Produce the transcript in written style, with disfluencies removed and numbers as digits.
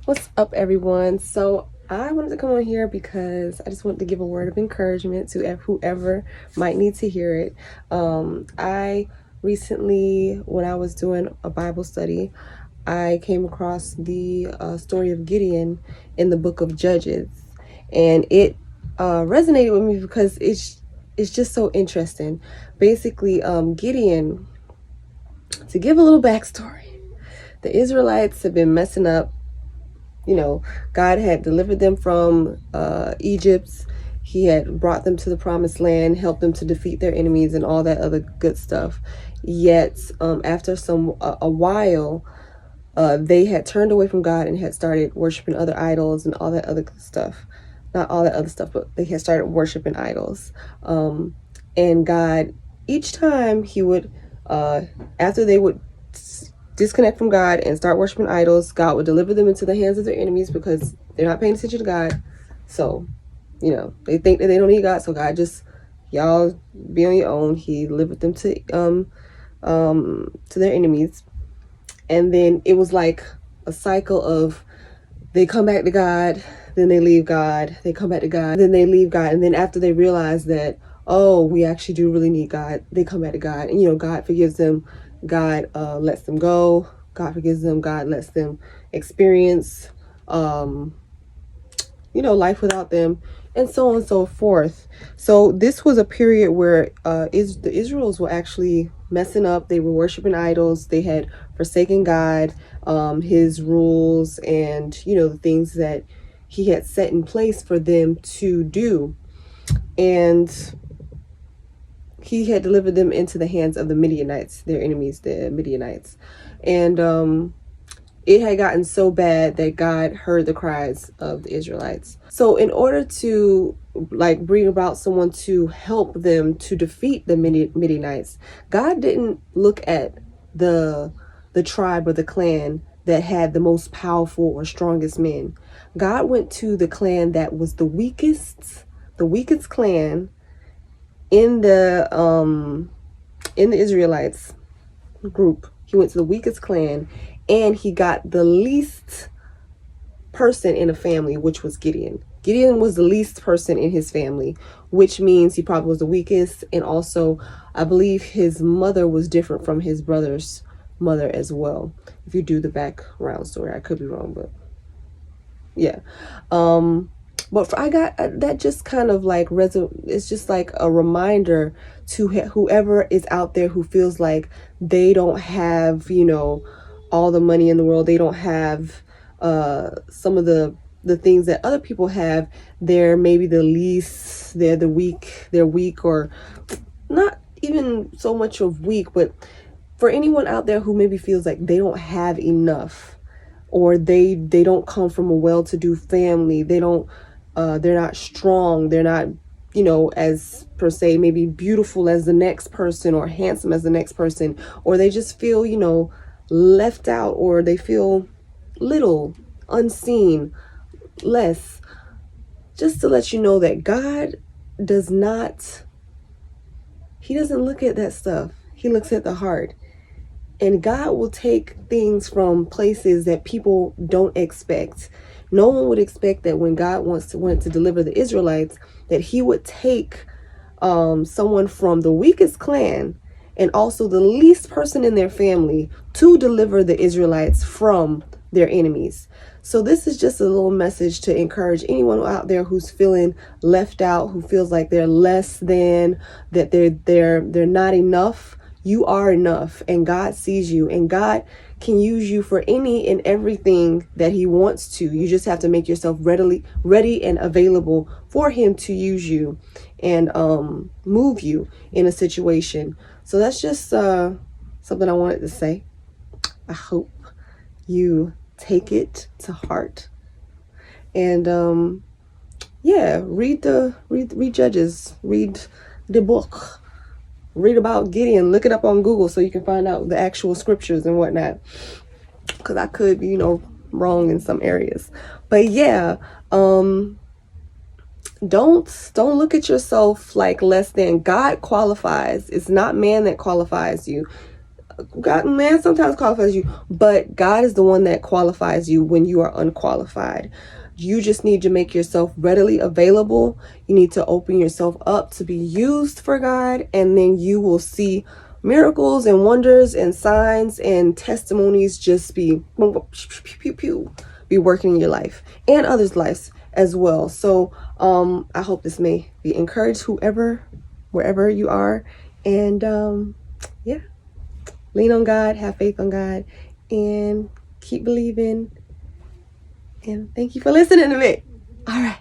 What's up, everyone? So I wanted to come on here because I just wanted to give a word of encouragement to whoever might need to hear it. I recently, when I was doing a Bible study, I came across the story of Gideon in the book of Judges, and it resonated with me because it's just so interesting. Basically, Gideon, to give a little backstory, the Israelites have been messing up. God had delivered them from Egypt. He had brought them to the promised land, helped them to defeat their enemies and all that other good stuff. Yet, after a while, they had turned away from God and had started worshiping other idols and all that other stuff. Not all that other stuff, but they had started worshiping idols. And God, each time he would, after they would disconnect from God and start worshiping idols, God would deliver them into the hands of their enemies because they're not paying attention to God. So, they think that they don't need God. So God just, y'all be on your own. He delivered them to their enemies. And then it was like a cycle of they come back to God, then they leave God, they come back to God, then they leave God. And then after they realize that, oh, we actually do really need God, they come back to God. And, God forgives them. God lets them go. God forgives them. God lets them experience, life without them, and so on and so forth. So this was a period where the Israels were actually messing up. They were worshiping idols. They had forsaken God, his rules, and, the things that he had set in place for them to do. And he had delivered them into the hands of the Midianites, their enemies, the Midianites. And it had gotten so bad that God heard the cries of the Israelites. So in order to bring about someone to help them to defeat the Midianites, God didn't look at the tribe or the clan that had the most powerful or strongest men. God went to the clan that was the weakest clan in the Israelites group. He went to the weakest clan, and he got the least person in a family, which was Gideon. Gideon was the least person in his family, which means he probably was the weakest. And also, I believe his mother was different from his brother's mother as well. If you do the background story, I could be wrong, but yeah. But I got that just kind of it's just like a reminder to whoever is out there who feels like they don't have, all the money in the world. They don't have some of the things that other people have. They're maybe the least, they're weak, or not even so much of weak, but for anyone out there who maybe feels like they don't have enough, or they don't come from a well-to-do family, they're not strong, they're not, as per se, maybe beautiful as the next person or handsome as the next person, or they just feel, left out, or they feel little, unseen, less. Just to let you know that God he doesn't look at that stuff. He looks at the heart. And God will take things from places that people don't expect. No one would expect that when God wanted to deliver the Israelites, that he would take someone from the weakest clan and also the least person in their family to deliver the Israelites from their enemies. So this is just a little message to encourage anyone out there who's feeling left out, who feels like they're less than, that they're not enough. You are enough, and God sees you, and God can use you for any and everything that he wants to. You just have to make yourself ready and available for him to use you and move you in a situation. So that's just something I wanted to say. I hope you take it to heart. And read Judges, read the book. Read about Gideon, look it up on Google so you can find out the actual scriptures and whatnot, because I could be, wrong in some areas. But yeah, don't look at yourself like less than. God qualifies. It's not man that qualifies you. God, man sometimes qualifies you, but God is the one that qualifies you when you are unqualified. You just need to make yourself readily available. You need to open yourself up to be used for God, and then you will see miracles and wonders and signs and testimonies just be be working in your life and others' lives as well. So I hope this may be encouraged wherever you are, and yeah, lean on God, have faith on God, and keep believing. And thank you for listening to me. All right.